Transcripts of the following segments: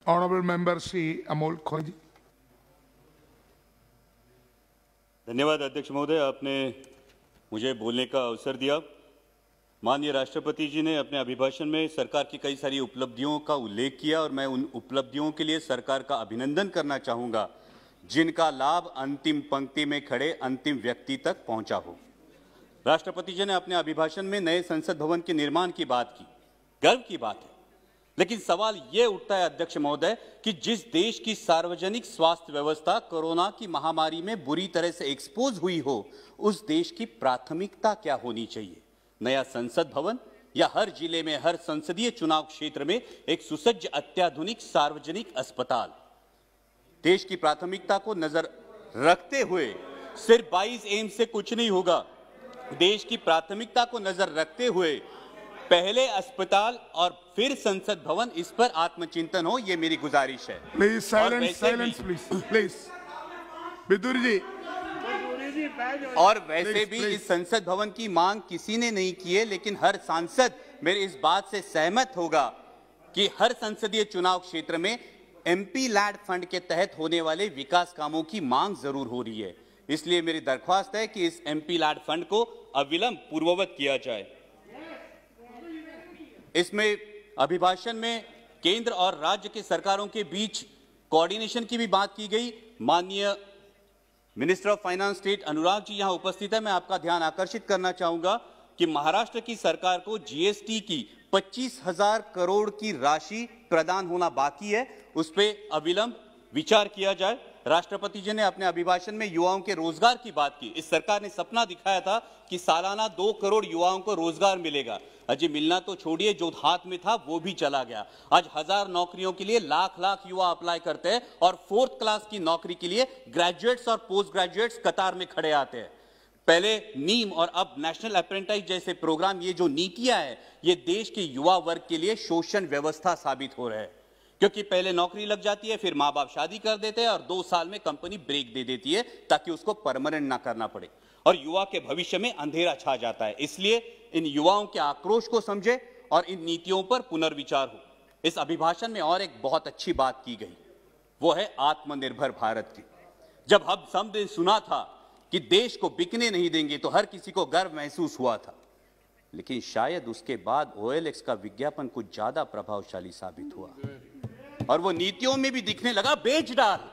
Honorable Member Shri Amol Khore ji. धन्यवाद अध्यक्ष महोदय, आपने मुझे बोलने का अवसर दिया। माननीय राष्ट्रपति जी ने अपने अभिभाषण में सरकार की कई सारी उपलब्धियों का उल्लेख किया और मैं उन उपलब्धियों के लिए सरकार का अभिनंदन करना चाहूँगा जिनका लाभ अंतिम पंक्ति में खड़े अंतिम व्यक्ति तक पहुँचा हो। राष्ट्रपति जी ने अपने अभिभाषण में नए संसद भवन के निर्माण की बात की, गर्व की बात है, लेकिन सवाल ये उठता है अध्यक्ष महोदय कि जिस देश की सार्वजनिक स्वास्थ्य व्यवस्था कोरोना की महामारी में बुरी तरह से एक्सपोज हुई हो, उस देश की प्राथमिकता क्या होनी चाहिए? नया संसद भवन या हर जिले में हर संसदीय चुनाव क्षेत्र में एक सुसज्ज अत्याधुनिक सार्वजनिक अस्पताल? देश की प्राथमिकता को नजर रखते हुए सिर्फ 22 एम्स से कुछ नहीं होगा। देश की प्राथमिकता को नजर रखते हुए पहले अस्पताल और फिर संसद भवन, इस पर आत्मचिंतन हो, ये मेरी गुजारिश है। Please silence, silence please. Bidur ji. और वैसे भी इस संसद भवन की मांग किसी ने नहीं की है, लेकिन हर सांसद मेरे इस बात से सहमत होगा कि हर संसदीय चुनाव क्षेत्र में एमपी लैड फंड के तहत होने वाले विकास कामों की मांग जरूर हो रही है। इसलिए मेरी दरख्वास्त है कि इस एमपी लैड फंड को अविलंब पूर्ववत किया जाए। इसमें अभिभाषण में केंद्र और राज्य के सरकारों के बीच कोऑर्डिनेशन की भी बात की गई। माननीय minister of finance state Anurag ji यहां उपस्थित है। मैं आपका ध्यान आकर्षित करना चाहूंगा कि महाराष्ट्र की सरकार को जीएसटी की 25,000 करोड़ की राशि प्रदान होना बाकी है, उस पर अविलंब विचार किया जाए। राष्ट्रपति जी ने अपने अभिभाषण में युवाओं के रोजगार की बात की। इस सरकार ने सपना दिखाया था कि सालाना 2 करोड़ युवाओं को रोजगार मिलेगा। अजय मिलना तो छोड़िए, जो हाथ में था वो भी चला गया। आज 1000 नौकरियों के लिए लाख युवा अप्लाई करते हैं और 4th क्लास की नौकरी के लिए ग्रेजुएट्स और पोस्ट ग्रेजुएट्स कतार में खड़े आते हैं। पहले नीम और अब नेशनल अप्रेंटिस जैसे प्रोग्राम, ये जो नीतियां हैं, ये देश के युवा वर्ग के लिए शोषण व्यवस्था साबित हो रहे हैं, क्योंकि पहले नौकरी लग जाती है, फिर माँ बाप शादी कर देते हैं और 2 साल में कंपनी ब्रेक दे देती है ताकि उसको परमानेंट ना करना पड़े और युवा के भविष्य में अंधेरा छा जाता है। इसलिए इन युवाओं के आक्रोश को समझे और इन नीतियों पर पुनर्विचार हो। इस अभिभाषण में और एक बहुत अच्छी बात की गई, वो है आत्मनिर्भर भारत की। जब हम सबने सुना था कि देश को बिकने नहीं देंगे तो हर किसी को गर्व महसूस हुआ था, लेकिन शायद उसके बाद OLX का विज्ञापन कुछ ज्यादा प्रभावशाली साबित हुआ और वो नीतियों में भी दिखने लगा। बेच डाल,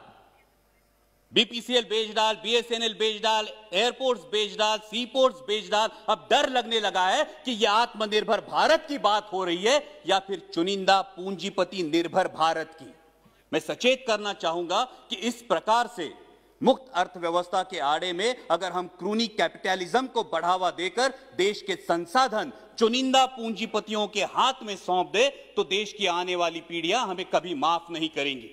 BPCL बेच डाल, BSNL बेच डाल, एयरपोर्ट्स बेच डाल, सीपोर्ट्स बेच डाल। अब डर लगने लगा है कि यह आत्मनिर्भर भारत की बात हो रही है या फिर चुनिंदा पूंजीपति निर्भर भारत की। मैं सचेत करना चाहूंगा कि इस प्रकार से मुक्त अर्थव्यवस्था के आड़े में अगर हम क्रूनी कैपिटलिज्म को बढ़ावा देकर देश के संसाधन चुनिंदा पूंजीपतियों के हाथ में सौंप दे तो देश की आने वाली पीढ़ियां हमें कभी माफ नहीं करेंगी।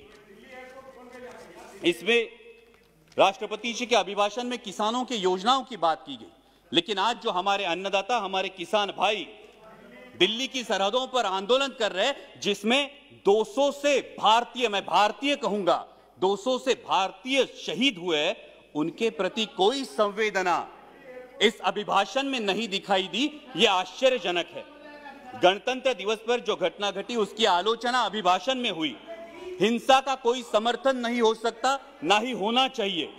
इसमें राष्ट्रपति जी के अभिभाषण में किसानों की योजनाओं की बात की गई, लेकिन आज जो हमारे अन्नदाता, हमारे किसान भाई दिल्ली की सरहदों पर आंदोलन कर रहे हैं, जिसमें 200 से भारतीय, मैं भारतीय कहूंगा, 200 से भारतीय शहीद हुए, उनके प्रति कोई संवेदना इस अभिभाषण में नहीं दिखाई दी। यह आश्चर्यजनक है। गणतंत्र दिवस पर जो घटना घटी उसकी आलोचना अभिभाषण में हुई। हिंसा का कोई समर्थन नहीं हो सकता, ना ही होना चाहिए,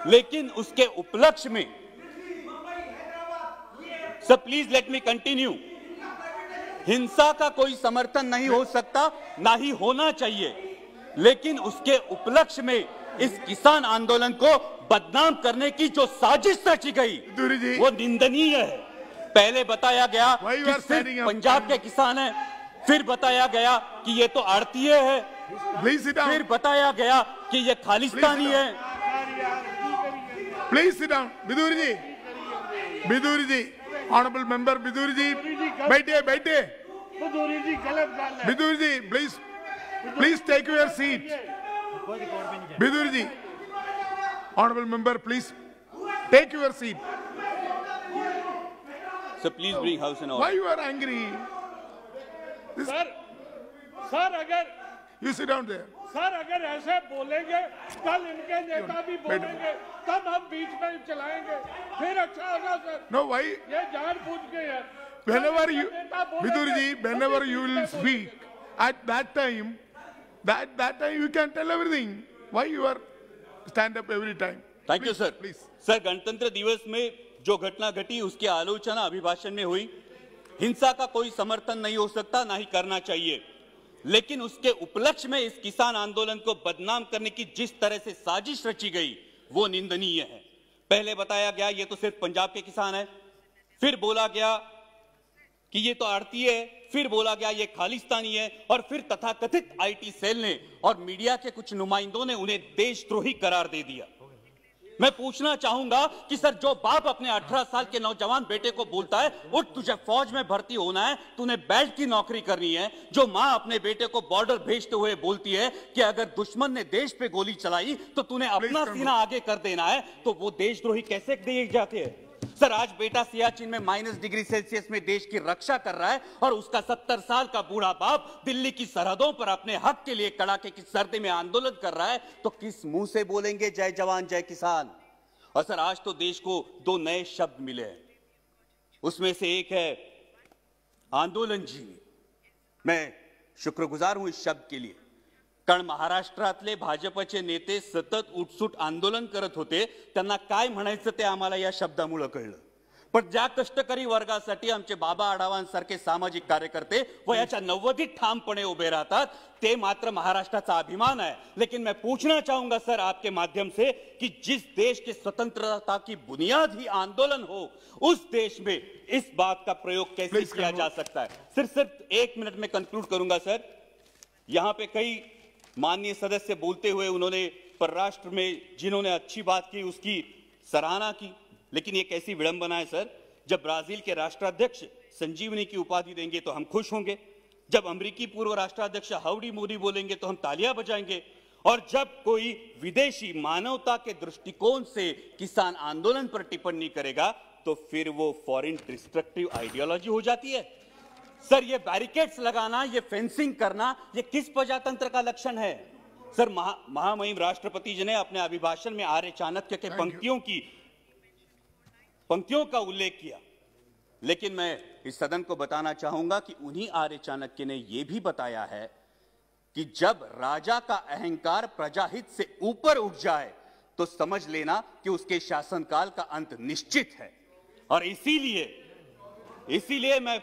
लेकिन उसके उपलक्ष्य में, sir please let me continue, हिंसा का कोई समर्थन नहीं हो सकता, ना ही होना चाहिए, लेकिन उसके उपलक्ष्य में इस किसान आंदोलन को बदनाम करने की जो साजिश रची गई वो निंदनीय है। पहले बताया गया कि सिर्फ पंजाब के किसान हैं, फिर बताया गया कि ये तो आड़तीय है, फिर बताया गया कि ये खालिस्तानी है। Please sit down. Bidur ji, honourable member Bidur ji, बैठिए। Bidur ji please take your seat. Bidur ji, honourable member please take your seat. So please bring house in order. Why you are angry? Sir अगर you sit down there. Sir अगर ऐसे बोलेंगे, कल इनके नेता भी बोलेंगे, तब हम बीच में चलाएंगे, फिर अच्छा होगा सर। No, why? ये जानबूझ के है। Whenever you, Bidur ji, whenever you will speak, at that time, That time you can tell everything. Why you are stand up every time? Thank you sir. Please. Sir, गणतंत्र दिवस में जो घटना घटी उसकी आलोचना अभिभाषण में हुई। हिंसा का कोई समर्थन नहीं हो सकता, ना ही करना चाहिए, लेकिन उसके उपलक्ष्य में इस किसान आंदोलन को बदनाम करने की जिस तरह से साजिश रची गई वो निंदनीय है। पहले बताया गया ये तो सिर्फ पंजाब के किसान है, फिर बोला गया कि ये तो आड़ती है, फिर बोला गया ये खालिस्तानी है, और फिर तथाकथित आईटी सेल ने और मीडिया के कुछ नुमाइंदों ने उन्हें देशद्रोही करार दे दिया। मैं पूछना चाहूंगा कि सर, जो बाप अपने 18 साल के नौजवान बेटे को बोलता है उठ तुझे फौज में भर्ती होना है, तूने बेल्ट की नौकरी करनी है, जो मां अपने बेटे को बॉर्डर भेजते हुए बोलती है कि अगर दुश्मन ने देश पे गोली चलाई तो तूने अपना सीना आगे कर देना है, तो वो देशद्रोही कैसे दिए जाते हैं? सर, आज बेटा सियाचिन में -डिग्री सेल्सियस में देश की रक्षा कर रहा है और उसका 70 साल का बूढ़ा बाप दिल्ली की सरहदों पर अपने हक के लिए कड़ाके की सर्दी में आंदोलन कर रहा है, तो किस मुंह से बोलेंगे जय जवान जय किसान? और सर, आज तो देश को 2 नए शब्द मिले हैं, उसमें से एक है आंदोलन जीवी। मैं शुक्रगुजार हूं इस शब्द के लिए, कारण महाराष्ट्रातले भाजपचे नेते सतत उठसूट आंदोलन करत होते, त्यांना काय म्हणायचं ते आम्हाला या शब्दामुळे कळलं। पण ज्या कष्टकरी वर्गासाठी आमचे बाबा आढावांसारखे सामाजिक कार्यकर्ते वयाच्या 90 ठामपणे उभे राहतात, ते मात्र महाराष्ट्राचा अभिमान है। लेकिन मैं पूछना चाहूंगा सर आपके माध्यम से कि जिस देश की स्वतंत्रता की बुनियाद ही आंदोलन हो, उस देश में इस बात का प्रयोग कैसे किया जा सकता है? सिर्फ 1 मिनट में कंक्लूड करूंगा सर। यहां पे कई माननीय सदस्य बोलते हुए उन्होंने परराष्ट्र में जिन्होंने अच्छी बात की उसकी सराहना की, लेकिन ये कैसी विडंबना है सर, जब ब्राजील के राष्ट्राध्यक्ष संजीवनी की उपाधि देंगे तो हम खुश होंगे, जब अमेरिकी पूर्व राष्ट्राध्यक्ष हाउडी मोदी बोलेंगे तो हम तालियां बजाएंगे, और जब कोई विदेशी मानवता के दृष्टिकोण से किसान आंदोलन पर टिप्पणी करेगा तो फिर वो फॉरेन डिस्ट्रक्टिव आइडियोलॉजी हो जाती है। सर, ये बैरिकेड्स लगाना, ये फेंसिंग करना, ये किस प्रजातंत्र का लक्षण है? सर, महामहिम राष्ट्रपति जी ने अपने अभिभाषण में आर्य चाणक्य के पंक्तियों का उल्लेख किया, लेकिन मैं इस सदन को बताना चाहूंगा कि उन्हीं आर्य चाणक्य ने यह भी बताया है कि जब राजा का अहंकार प्रजाहित से ऊपर उठ जाए तो समझ लेना कि उसके शासनकाल का अंत निश्चित है। और इसीलिए मैं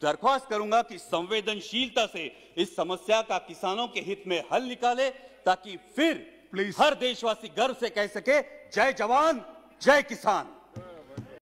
दरख्वास्त करूंगा कि संवेदनशीलता से इस समस्या का किसानों के हित में हल निकाले, ताकि फिर हर देशवासी गर्व से कह सके जय जवान जय किसान।